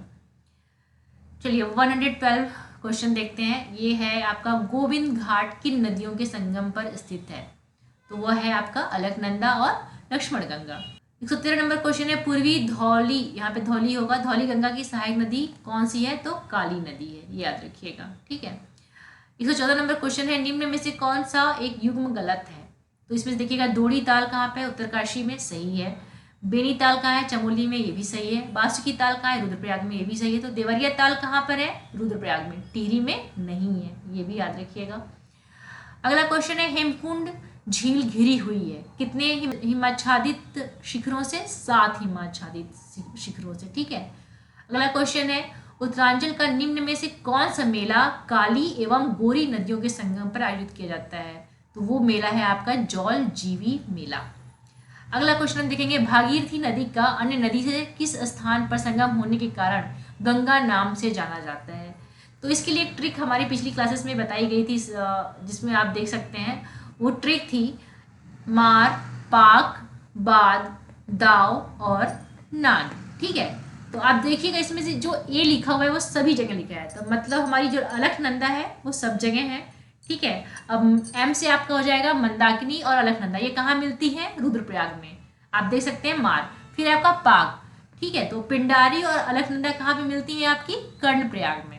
चलिए 112 क्वेश्चन देखते हैं। ये है आपका गोविंद घाट किन नदियों के संगम पर स्थित है? तो वह है आपका अलकनंदा और लक्ष्मण गंगा। 113 नंबर क्वेश्चन है, पूर्वी धौली, यहाँ पे धौली होगा, धौली गंगा की सहायक नदी कौन सी है? तो काली नदी है, ये याद रखिएगा, ठीक है। 114 नंबर क्वेश्चन है, निम्न में से कौन सा एक युग्म गलत है? तो इसमें देखिएगा, दोड़ी ताल कहाँ पे? उत्तरकाशी में, सही है। बेनी ताल कहाँ है? चमोली में, ये भी सही है। बासुकी ताल कहाँ है? रुद्रप्रयाग में, ये भी सही है। तो देवरिया ताल कहाँ पर है? रुद्रप्रयाग में, टिहरी में नहीं है, ये भी याद रखिएगा। अगला क्वेश्चन है, हेमकुंड झील घिरी हुई है कितने हिमाच्छादित शिखरों से? 7 हिमाच्छादित शिखरों से, ठीक है। अगला क्वेश्चन है, उत्तरांचल का निम्न में से कौन सा मेला काली एवं गोरी नदियों के संगम पर आयोजित किया जाता है? तो वो मेला है आपका जौल जीवी मेला। अगला क्वेश्चन हम देखेंगे, भागीरथी नदी का अन्य नदी से किस स्थान पर संगम होने के कारण गंगा नाम से जाना जाता है? तो इसके लिए एक ट्रिक हमारी पिछली क्लासेस में बताई गई थी, जिसमें आप देख सकते हैं। वो ट्रिक थी मार, पाक, बाद, दाव और नाग, ठीक है। तो आप देखिएगा, इसमें से जो ए लिखा हुआ है वो सभी जगह लिखा है, तो मतलब हमारी जो अलकनंदा है वो सब जगह है, ठीक है। अब एम से आपका हो जाएगा मंदाकिनी और अलकनंदा, ये कहाँ मिलती है? रुद्रप्रयाग में, आप देख सकते हैं मार। फिर आपका पाक, ठीक है, तो पिंडारी और अलकनंदा कहाँ पे मिलती है? आपकी कर्णप्रयाग में।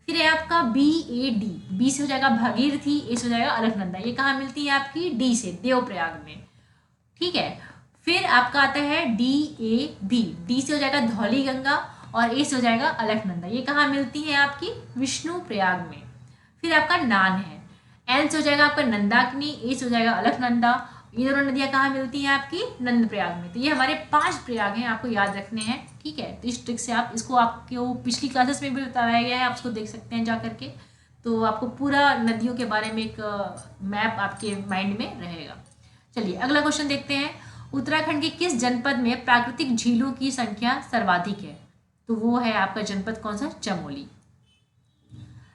फिर है आपका बी ए डी, बी से हो जाएगा भागीरथी, ए से हो जाएगा अलकनंदा, ये कहाँ मिलती है? आपकी डी से, देवप्रयाग में, ठीक है। फिर आपका आता है डी ए बी, डी से हो जाएगा धौली गंगा और ए से हो जाएगा अलकनंदा, ये कहाँ मिलती है? आपकी विष्णु प्रयाग में। फिर आपका नान है, एन से हो जाएगा आपका नंदाकिनी, ए से हो जाएगा अलकनंदा, ये दोनों नदियाँ कहाँ मिलती हैं? आपकी नंद प्रयाग में। तो ये हमारे 5 प्रयाग हैं, आपको याद रखने हैं, ठीक है। तो इस ट्रिक से आप इसको, आपको पिछली क्लासेस में भी बताया गया है, आप उसको देख सकते हैं जा करके, तो आपको पूरा नदियों के बारे में एक मैप आपके माइंड में रहेगा। चलिए अगला क्वेश्चन देखते हैं, उत्तराखंड के किस जनपद में प्राकृतिक झीलों की संख्या सर्वाधिक है? तो वो है आपका जनपद कौन सा? चमोली।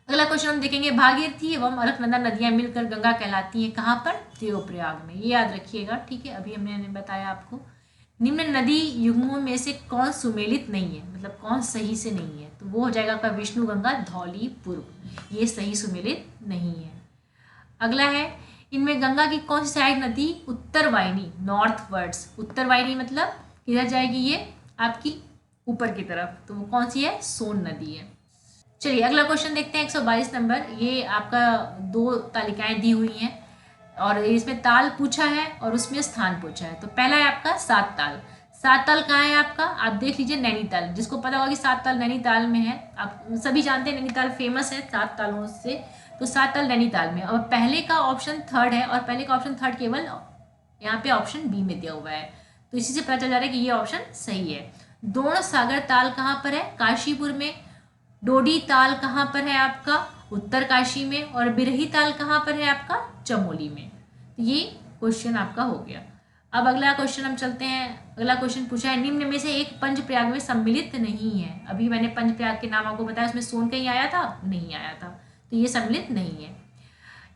अगला क्वेश्चन हम देखेंगे, भागीरथी एवं अलकनंदा नदियां मिलकर गंगा कहलाती हैं कहाँ पर? देवप्रयाग में, ये याद रखिएगा, ठीक है। अभी हमने बताया आपको। निम्न नदी युग्मों में से कौन सुमेलित नहीं है, मतलब कौन सही से नहीं है? तो वो हो जाएगा आपका विष्णु गंगा धौली पूर्व, ये सही सुमेलित नहीं है। अगला है, इनमें गंगा की कौन सी सहायक नदी उत्तर वाहिनी, नॉर्थ वर्ड्स, उत्तर वाहिनी मतलब किधर जाएगी? ये आपकी ऊपर की तरफ, तो वो कौन सी है? सोन नदी है। चलिए अगला क्वेश्चन देखते हैं, 122 नंबर। ये आपका 2 तालिकाएं दी हुई हैं और इसमें ताल पूछा है और उसमें स्थान पूछा है। तो पहला है आपका 7 ताल। 7 ताल कहाँ है आपका? आप देख लीजिए, नैनीताल, जिसको पता होगा कि 7 ताल नैनीताल में है, आप सभी जानते हैं नैनीताल फेमस है 7 तालों से, तो 7 ताल नैनीताल में। और पहले का ऑप्शन 3rd है, और पहले का ऑप्शन 3rd केवल यहाँ पे ऑप्शन बी में दिया हुआ है, तो इसी से पता चल जा रहा है कि ये ऑप्शन सही है। दोण सागर ताल कहाँ पर है? काशीपुर में। डोडी ताल कहाँ पर है आपका? उत्तरकाशी में। और बिरही ताल कहाँ पर है आपका? चमोली में। ये क्वेश्चन आपका हो गया। अब अगला क्वेश्चन हम चलते हैं। अगला क्वेश्चन पूछा है, निम्न में से एक पंचप्रयाग में सम्मिलित नहीं है। अभी मैंने पंचप्रयाग के नाम आपको बताया, उसमें सोन कहीं आया था? नहीं आया था, तो ये सम्मिलित नहीं है।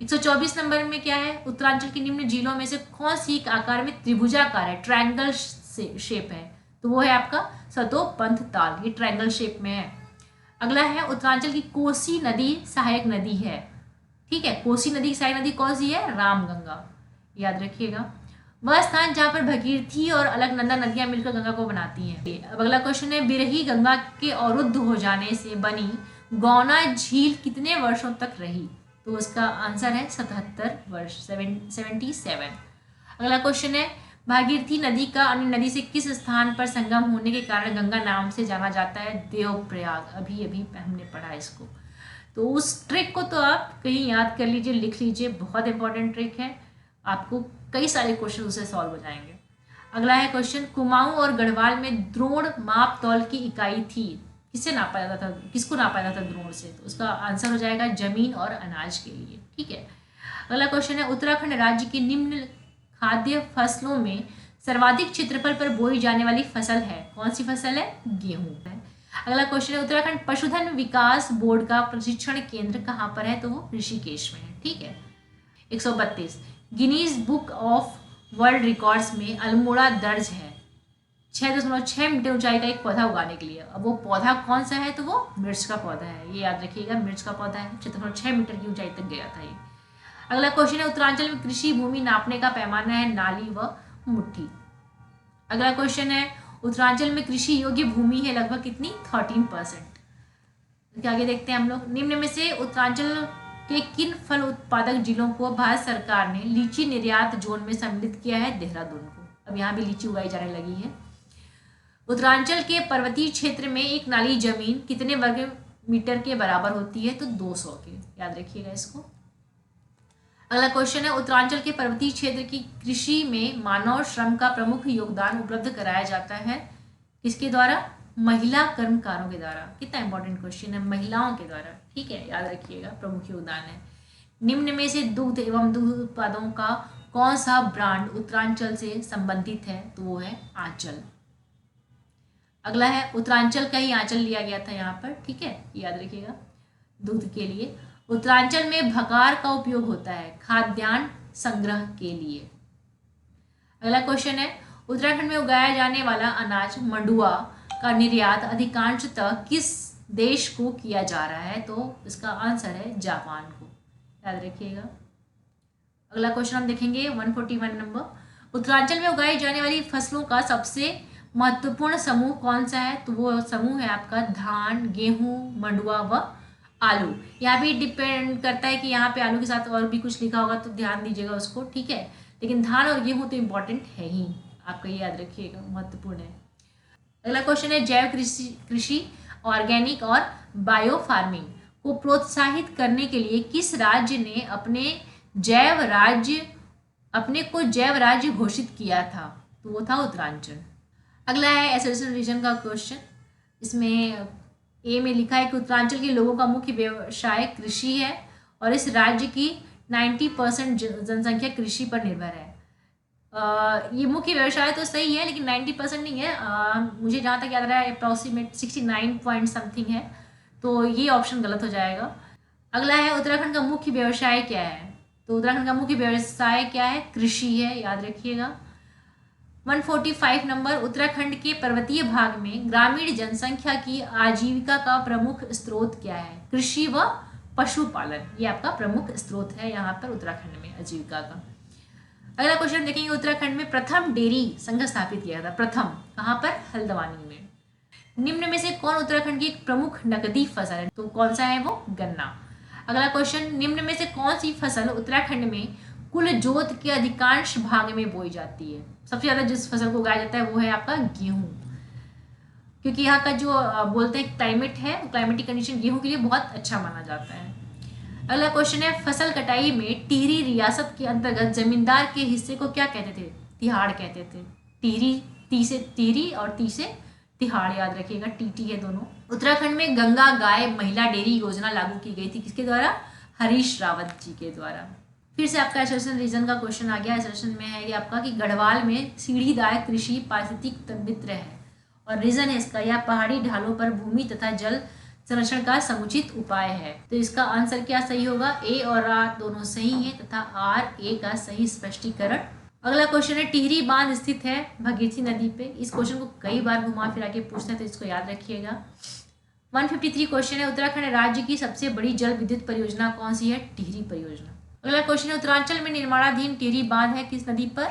124 नंबर में क्या है, उत्तरांचल की निम्न झीलों में से कौन सी आकार में त्रिभुजाकार है, ट्रायंगल शेप है? तो वो है आपका सतोपंथ ताल, ये ट्रायंगल शेप में है। अगला है, उत्तरांचल की कोसी नदी सहायक नदी है, ठीक है। कोसी नदी की सहायक नदी कौन सी है? रामगंगा, याद रखिएगा। वह स्थान जहाँ पर भगीरथी और अलकनंदा नदियां मिलकर गंगा को बनाती हैं। अब अगला क्वेश्चन है, बिरही गंगा के अवरुद्ध हो जाने से बनी गौना झील कितने वर्षों तक रही? तो उसका आंसर है 77 वर्ष, 77। अगला क्वेश्चन है, भागीरथी नदी का अन्य नदी से किस स्थान पर संगम होने के कारण गंगा नाम से जाना जाता है? देवप्रयाग, अभी अभी हमने पढ़ा इसको। तो उस ट्रिक को तो आप कहीं याद कर लीजिए, लिख लीजिए, बहुत इंपॉर्टेंट ट्रिक है, आपको कई सारे क्वेश्चन उससे सॉल्व हो जाएंगे। अगला है क्वेश्चन, कुमाऊं और गढ़वाल में द्रोण माप तौल की इकाई थी, किससे नापा जाता था, किसको नापा जाता था द्रोण से? तो उसका आंसर हो जाएगा जमीन और अनाज के लिए, ठीक है। अगला क्वेश्चन है, उत्तराखंड राज्य की निम्न खाद्य फसलों में सर्वाधिक क्षेत्रफल पर बोई जाने वाली फसल है, कौन सी फसल है? गेहूं है। अगला क्वेश्चन है, उत्तराखंड पशुधन विकास बोर्ड का प्रशिक्षण केंद्र कहाँ पर है? तो वो ऋषिकेश में है, ठीक है। 132, Guinness book of world records में अल्मोड़ा दर्ज है 6.6 मीटर ऊंचाई का एक पौधा उगाने के लिए। अब वो पौधा कौन सा है, तो वो मिर्च का पौधा है, ये याद रखिएगा, मिर्च का पौधा है, 6.6 मीटर की ऊंचाई तक गया था ये। अगला क्वेश्चन है, उत्तरांचल में कृषि भूमि नापने का पैमाना है नाली व मुट्ठी। अगला क्वेश्चन है, उत्तरांचल में कृषि योग्य भूमि है लगभग कितनी, 13%। आगे देखते हैं हम लोग, निम्न में से उत्तरांचल के किन फल उत्पादक जिलों को भारत सरकार ने लीची निर्यात जोन में सम्मिलित किया है, देहरादून को। अब यहाँ भी लीची उगाई जाने लगी है। उत्तरांचल के पर्वतीय क्षेत्र में एक नाली जमीन कितने वर्ग मीटर के बराबर होती है, तो 200 के, याद रखिएगा इसको। अगला क्वेश्चन है, उत्तरांचल के पर्वतीय क्षेत्र की कृषि में मानव श्रम का प्रमुख योगदान उपलब्ध कराया जाता है किसके द्वारा, महिला कर्मकारों के द्वारा। कितना इंपॉर्टेंट क्वेश्चन है, महिलाओं के द्वारा, ठीक है, याद रखिएगा, प्रमुख योगदान है। निम्न में से दुग्ध एवं दुग्ध उत्पादों का कौन सा ब्रांड उत्तरांचल से संबंधित है, तो वो है आंचल। अगला है, उत्तरांचल का ही आंचल लिया गया था यहाँ पर, ठीक है, याद रखिएगा, दूध के लिए। उत्तरांचल में भकार का उपयोग होता है खाद्यान्न संग्रह के लिए। अगला क्वेश्चन है, उत्तराखंड में उगाया जाने वाला अनाज मंडुआ का निर्यात अधिकांशतः किस देश को किया जा रहा है, तो इसका आंसर है जापान को, याद रखिएगा। अगला क्वेश्चन हम देखेंगे 141 नंबर, उत्तरांचल में उगाई जाने वाली फसलों का सबसे महत्वपूर्ण समूह कौन सा है, तो वो समूह है आपका धान, गेहूं, मंडुआ व आलू। यहाँ भी डिपेंड करता है कि यहाँ पे आलू के साथ और भी कुछ लिखा होगा तो ध्यान दीजिएगा उसको, ठीक है, लेकिन धान और गेहूं तो इम्पोर्टेंट है ही, आपका ये याद रखिएगा, महत्वपूर्ण है। अगला क्वेश्चन है, जैव कृषि ऑर्गेनिक और बायो फार्मिंग को प्रोत्साहित करने के लिए किस राज्य ने अपने को जैव राज्य घोषित किया था, तो वो था उत्तरांचल। अगला है एसोसिएशन रीजन का क्वेश्चन, इसमें ए में लिखा है कि उत्तरांचल के लोगों का मुख्य व्यवसाय कृषि है और इस राज्य की 90% जनसंख्या कृषि पर निर्भर है। ये मुख्य व्यवसाय तो सही है लेकिन 90% नहीं है, मुझे जहाँ तक याद रहा है अप्रॉक्सीमेट 69 पॉइंट समथिंग है, तो ये ऑप्शन गलत हो जाएगा। अगला है, उत्तराखंड का मुख्य व्यवसाय क्या है, तो उत्तराखंड का मुख्य व्यवसाय क्या है, कृषि है, याद रखिएगा। 145 नंबर, उत्तराखंड के पर्वतीय भाग में ग्रामीण जनसंख्या की आजीविका का प्रमुख स्रोत क्या है, कृषि व पशुपालन, ये आपका प्रमुख स्रोत है यहाँ पर उत्तराखंड में आजीविका का। अगला क्वेश्चन देखेंगे, उत्तराखंड में प्रथम डेयरी संघ स्थापित किया था, प्रथम कहाँ पर, हल्द्वानी में। निम्न में से कौन उत्तराखंड की एक प्रमुख नकदी फसल है, तो कौन सा है वो, गन्ना। अगला क्वेश्चन, निम्न में से कौन सी फसल उत्तराखंड में कुल जोत के अधिकांश भाग में बोई जाती है, सबसे ज्यादा जिस फसल को उगाया जाता है वो है आपका गेहूं, क्योंकि यहाँ का जो बोलते हैं क्लाइमेट है, क्लाइमेटिक कंडीशन गेहूं के लिए बहुत अच्छा माना जाता है। अगला क्वेश्चन है, फसल कटाई में टिहरी रियासत के अंतर्गत जमींदार के हिस्से को क्या कहते थे, तिहाड़ कहते थे। टिहरी, टी से टिहरी और टी से तिहाड़, याद रखिएगा, टीटी है दोनों। उत्तराखंड में गंगा गाय महिला डेयरी योजना लागू की गई थी, किसके द्वारा, हरीश रावत जी के द्वारा। फिर से आपका एसोसिएशन रीजन का क्वेश्चन आ गया, एसोसिएशन में है ये आपका कि गढ़वाल में सीढ़ीदार कृषि पारिस्थितिक तंत्र है और रीजन है इसका, यह पहाड़ी ढालों पर भूमि तथा जल संरक्षण का समुचित उपाय है, तो इसका आंसर क्या सही होगा, ए और आर दोनों सही है तथा आर ए का सही स्पष्टीकरण। अगला क्वेश्चन है, टिहरी बांध स्थित है भगीरथी नदी पे, इस क्वेश्चन को कई बार घुमा फिरा के पूछते हैं तो इसको याद रखिएगा। 153 क्वेश्चन है, उत्तराखंड राज्य की सबसे बड़ी जल विद्युत परियोजना कौन सी है, टिहरी परियोजना। अगला क्वेश्चन है, उत्तरांचल में निर्माणाधीन टिहरी बांध है किस नदी पर,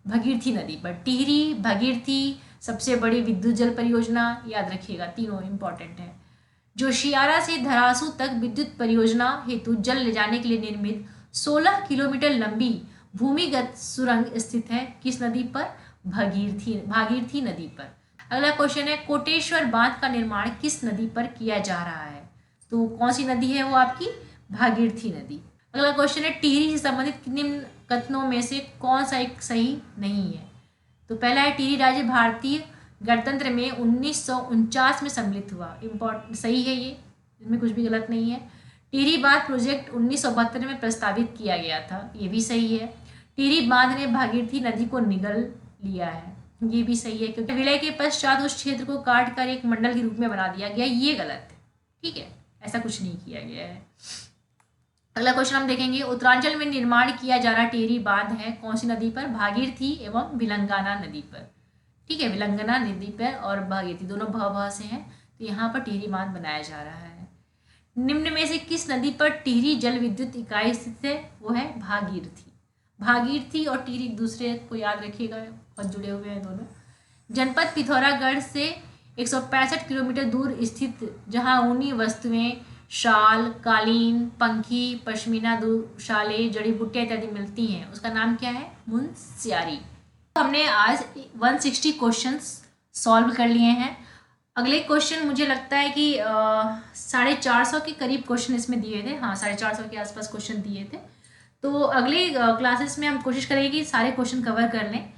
भगीरथी नदी पर। टिहरी, भगीरथी, सबसे बड़ी विद्युत जल परियोजना, याद रखिएगा, तीनों इंपॉर्टेंट है। जोशियारा से धरासू तक विद्युत परियोजना हेतु जल ले जाने के लिए निर्मित 16 किलोमीटर लंबी भूमिगत सुरंग स्थित है किस नदी पर, भागीरथी नदी पर। अगला क्वेश्चन है, कोटेश्वर बांध का निर्माण किस नदी पर किया जा रहा है, तो कौन सी नदी है वो आपकी, भागीरथी नदी। अगला क्वेश्चन है, टिहरी से संबंधित निम्न कथनों में से कौन सा एक सही नहीं है, तो पहला है, टिहरी राज्य भारतीय गणतंत्र में 1949 में सम्मिलित हुआ, इम्पोर्टेंट सही है ये, इसमें कुछ भी गलत नहीं है। टिहरी बांध प्रोजेक्ट 1972 में प्रस्तावित किया गया था, ये भी सही है। टिहरी बांध ने भागीरथी नदी को निगल लिया है, ये भी सही है, क्योंकि विलय के पश्चात उस क्षेत्र को काट कर एक मंडल के रूप में बना दिया गया, ये गलत है, ठीक है, ऐसा कुछ नहीं किया गया है। अगला क्वेश्चन हम देखेंगे, उत्तरांचल में निर्माण किया जा रहा टिहरी बांध है कौन सी नदी पर? भागीरथी एवं भिलंगाना नदी पर। ठीक है, भिलंगना नदी पर और भागीरथी दोनों भ से हैं, तो यहाँ पर टिहरी बांध बनाया जा रहा है। निम्न में से किस नदी पर टिहरी जल विद्युत इकाई स्थित है? वो है भागीरथी। भागीरथी और टिहरी एक दूसरे को याद रखिएगा, बहुत जुड़े हुए हैं दोनों। जनपद पिथौरागढ़ से 165 किलोमीटर दूर स्थित जहाँ ऊनी वस्तुएं, शाल, कालीन, पंखी, पश्मीना, दुशाले, जड़ी बूटियाँ इत्यादि मिलती हैं, उसका नाम क्या है? मुनस्यारी। हमने आज 160 क्वेश्चंस सॉल्व कर लिए हैं। अगले क्वेश्चन मुझे लगता है कि 450 के करीब क्वेश्चन इसमें दिए थे। हाँ, 450 के आसपास क्वेश्चन दिए थे। तो अगली क्लासेस में हम कोशिश करेंगे कि सारे क्वेश्चन कवर कर लें।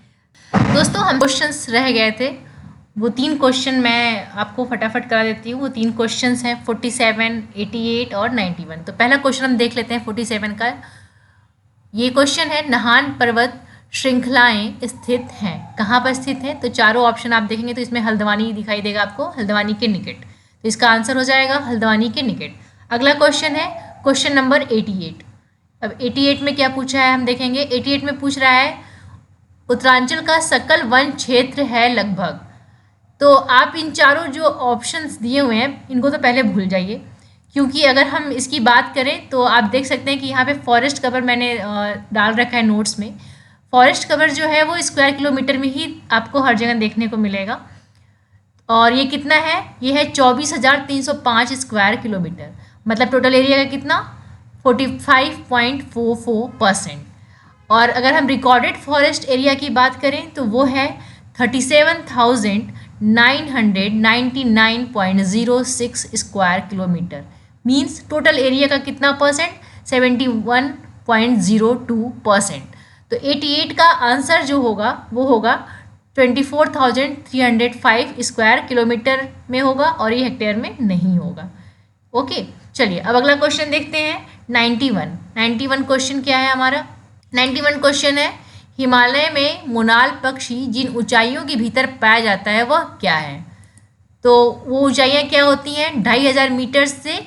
दोस्तों, हम क्वेश्चंस रह गए थे, वो 3 क्वेश्चन मैं आपको फटाफट करा देती हूँ। वो 3 क्वेश्चंस हैं 47, 88 और 91। तो पहला क्वेश्चन हम देख लेते हैं 47 का। ये क्वेश्चन है, नहान पर्वत श्रृंखलाएं स्थित हैं, कहाँ पर स्थित है? तो चारों ऑप्शन आप देखेंगे तो इसमें हल्द्वानी दिखाई देगा आपको, हल्द्वानी के निकट। तो इसका आंसर हो जाएगा हल्द्वानी के निकट। अगला क्वेश्चन है क्वेश्चन नंबर 88। अब 88 में क्या पूछा है हम देखेंगे। 88 में पूछ रहा है, उत्तरांचल का सकल वन क्षेत्र है लगभग। तो आप इन चारों जो ऑप्शंस दिए हुए हैं इनको तो पहले भूल जाइए, क्योंकि अगर हम इसकी बात करें तो आप देख सकते हैं कि यहाँ पे फॉरेस्ट कवर मैंने डाल रखा है नोट्स में। फॉरेस्ट कवर जो है वो स्क्वायर किलोमीटर में ही आपको हर जगह देखने को मिलेगा, और ये कितना है? ये है 24,305 स्क्वायर किलोमीटर। मतलब टोटल एरिया का कितना? 45.44%। और अगर हम रिकॉर्डेड फॉरेस्ट एरिया की बात करें तो वो है 37,999.06 square kilometre. Means total area का कितना परसेंट? 71.02%। तो 88 का आंसर जो होगा वो होगा 24,305 स्क्वायर किलोमीटर में होगा, और ये हेक्टेयर में नहीं होगा। ओके, चलिए अब अगला क्वेश्चन देखते हैं 91। 91 क्वेश्चन क्या है हमारा? 91 क्वेश्चन है, हिमालय में मोनाल पक्षी जिन ऊंचाइयों के भीतर पाया जाता है वह क्या है? तो वो ऊंचाइयाँ क्या होती हैं? 2500 मीटर से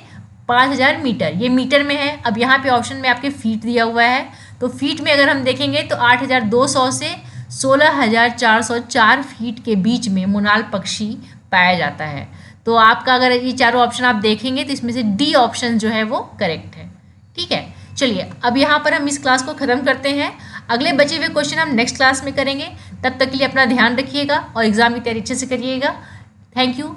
5000 मीटर। ये मीटर में है। अब यहाँ पे ऑप्शन में आपके फीट दिया हुआ है, तो फीट में अगर हम देखेंगे तो 8200 से 16,404 फीट के बीच में मोनाल पक्षी पाया जाता है। तो आपका अगर ये चारों ऑप्शन आप देखेंगे तो इसमें से डी ऑप्शन जो है वो करेक्ट है। ठीक है, चलिए अब यहाँ पर हम इस क्लास को ख़त्म करते हैं। अगले बचे हुए क्वेश्चन हम नेक्स्ट क्लास में करेंगे। तब तक के लिए अपना ध्यान रखिएगा और एग्ज़ाम की तैयारी अच्छे से करिएगा। Thank you.